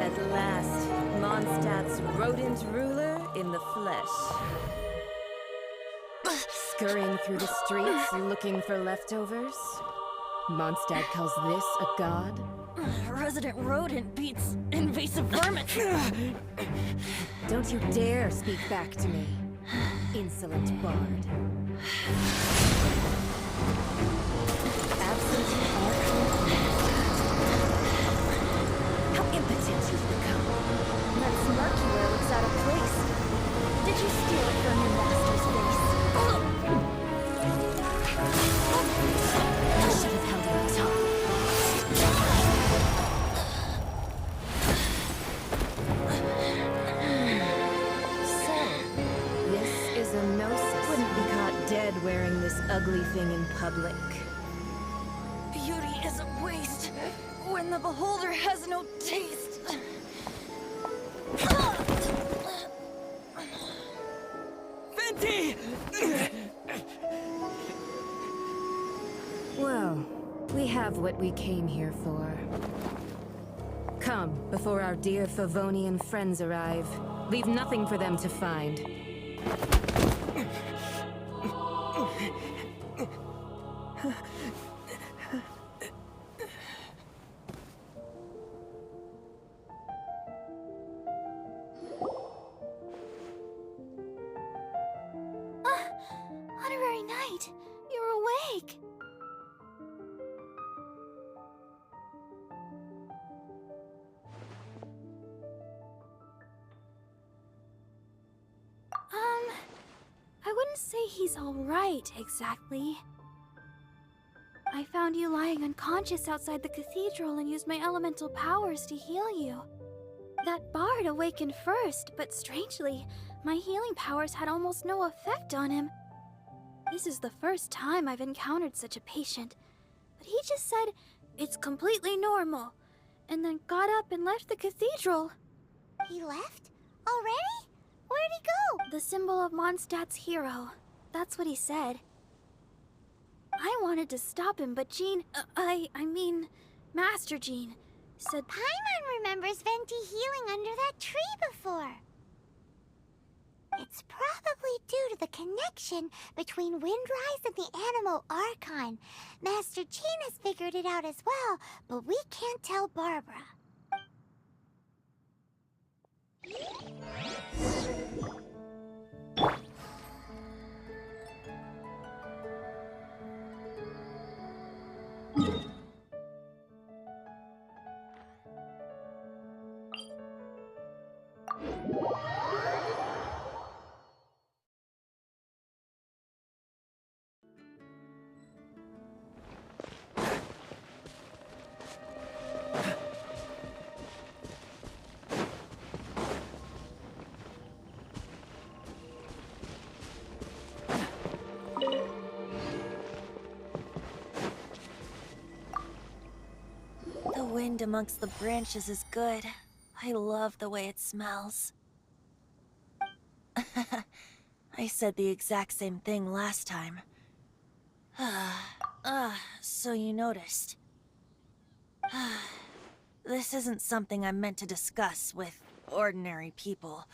At last, Mondstadt's rodent ruler in the flesh. Scurrying through the streets looking for leftovers? Mondstadt calls this a god? Resident rodent beats invasive vermin. Don't you dare speak back to me, insolent bard. Absentee Archon. How impotent you've become. That smirky wear looks out of place. Did you steal it from your master's face? I should have held my tongue. So, this is a gnosis. Wouldn't be caught dead wearing this ugly thing in public. Beauty is a waste when the beholder has no taste. Venti! Well, we have what we came here for. Come, before our dear Favonian friends arrive. Leave nothing for them to find. Honorary Knight, you're awake. I wouldn't say he's all right, exactly. I found you lying unconscious outside the cathedral and used my elemental powers to heal you. That bard awakened first, but strangely, my healing powers had almost no effect on him. This is the first time I've encountered such a patient, but he just said, "It's completely normal," and then got up and left the cathedral. He left? Already? Where'd he go? The symbol of Mondstadt's hero. That's what he said. I wanted to stop him, but Jean, I mean, Master Jean, said... Paimon remembers Venti healing under that tree before. It's probably due to the connection between Windrise and the animal Archon. Master Jean has figured it out as well, but we can't tell Barbara. The wind amongst the branches is good. I love the way it smells. I said the exact same thing last time. So you noticed. This isn't something I'm meant to discuss with ordinary people,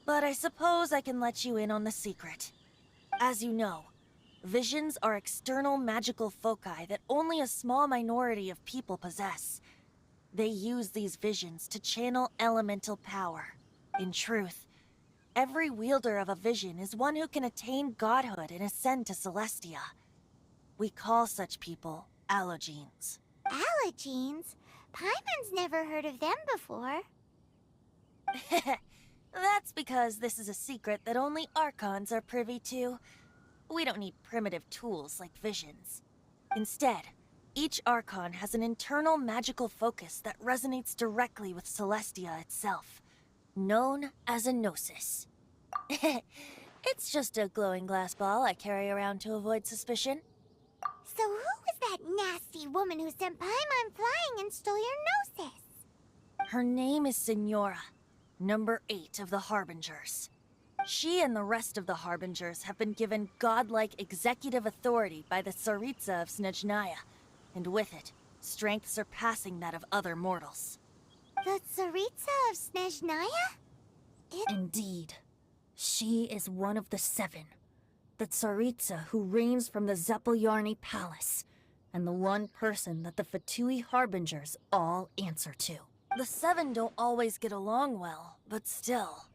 but I suppose I can let you in on the secret. As you know, visions are external magical foci that only a small minority of people possess. They use these visions to channel elemental power. In truth, every wielder of a vision is one who can attain godhood and ascend to Celestia. We call such people allogenes. Allogenes? Paimon's never heard of them before. That's because this is a secret that only Archons are privy to. We don't need primitive tools like visions. Instead, each Archon has an internal magical focus that resonates directly with Celestia itself. known as a gnosis. It's just a glowing glass ball I carry around to avoid suspicion. So who was that nasty woman who sent Paimon flying and stole your gnosis? Her name is Signora, number 8 of the Harbingers. She and the rest of the Harbingers have been given godlike executive authority by the Tsaritsa of Snezhnaya, and with it, strength surpassing that of other mortals. The Tsaritsa of Snezhnaya? Indeed. She is one of the 7. The Tsaritsa who reigns from the Zeppeljärni Palace, and the one person that the Fatui Harbingers all answer to. The 7 don't always get along well, but still.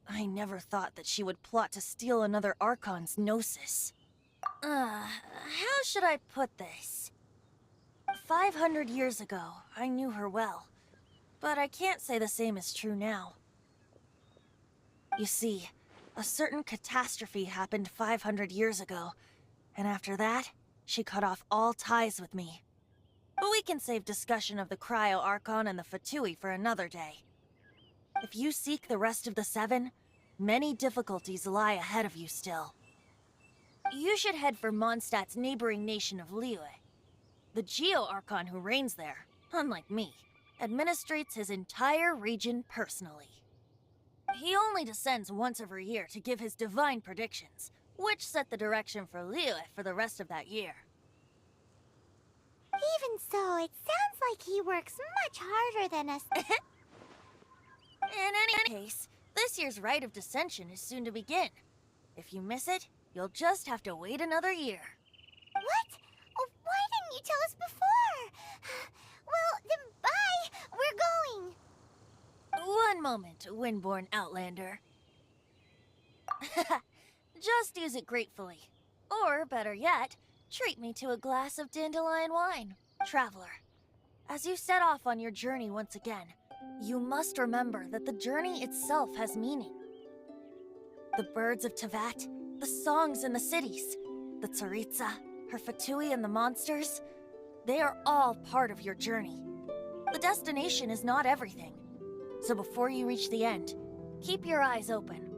I never thought that she would plot to steal another Archon's gnosis. How should I put this? 500 years ago, I knew her well, but I can't say the same is true now. You see, a certain catastrophe happened 500 years ago, and after that, she cut off all ties with me. But we can save discussion of the Cryo Archon and the Fatui for another day. If you seek the rest of the 7, many difficulties lie ahead of you still. You should head for Mondstadt's neighboring nation of Liyue. The Geo-Archon who reigns there, unlike me, administrates his entire region personally. He only descends once every year to give his divine predictions, which set the direction for Liyue for the rest of that year. Even so, it sounds like he works much harder than us. In any case, this year's Rite of Descension is soon to begin. If you miss it, you'll just have to wait another year. What? Oh, why didn't you tell us before? Well, then bye! We're going! One moment, Windborn Outlander. Just use it gratefully. Or, better yet, treat me to a glass of dandelion wine. Traveler, as you set off on your journey once again, you must remember that the journey itself has meaning. The birds of Teyvat, the songs in the cities, the Tsaritsa, her Fatui and the monsters, they are all part of your journey. The destination is not everything. So before you reach the end, keep your eyes open.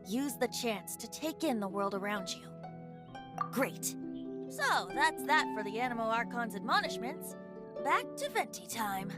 Use the chance to take in the world around you. Great. So that's that for the Animo Archon's admonishments. Back to Venti time.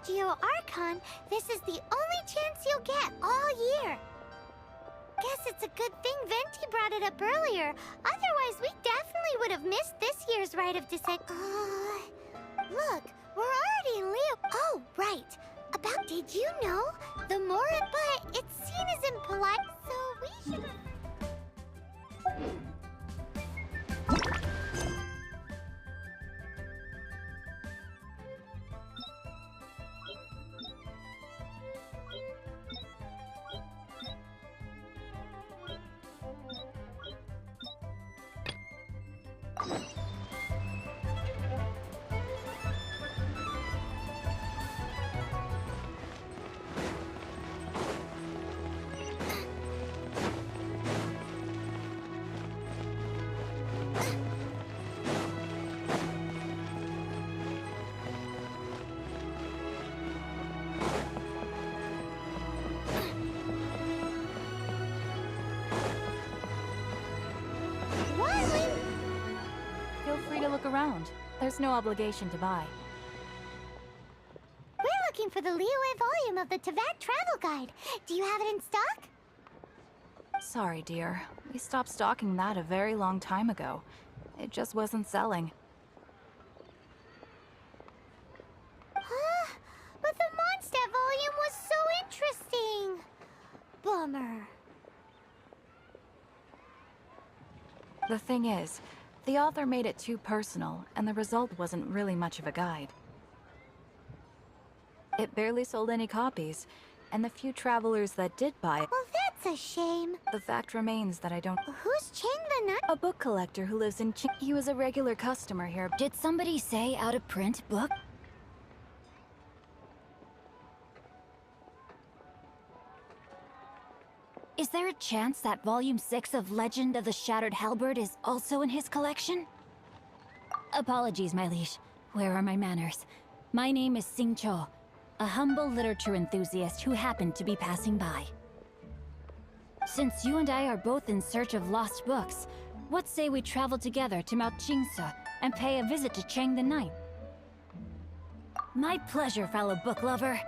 Geo-Archon, this is the only chance you'll get all year. Guess it's a good thing Venti brought it up earlier. Otherwise, we definitely would have missed this year's Rite of Descent. Look, we're already in Leo. Oh, right. Did you know? The more but it's seen as impolite, so we should... Feel free to look around. There's no obligation to buy. We're looking for the Liyue volume of the Teyvat Travel Guide. Do you have it in stock? Sorry, dear. We stopped stocking that a very long time ago. It just wasn't selling. The thing is, the author made it too personal, and the result wasn't really much of a guide. It barely sold any copies, and the few travelers that did buy it, Well, that's a shame. the fact remains that I don't... Who's Chang the Nun? A book collector who lives in He was a regular customer here. Did somebody say out of print book? Is there a chance that Volume 6 of Legend of the Shattered Halberd is also in his collection? Apologies, my liege. Where are my manners? My name is Sing Cho, a humble literature enthusiast who happened to be passing by. Since you and I are both in search of lost books, what say we travel together to Mount Jingsa and pay a visit to Chang the Ninth? My pleasure, fellow book lover.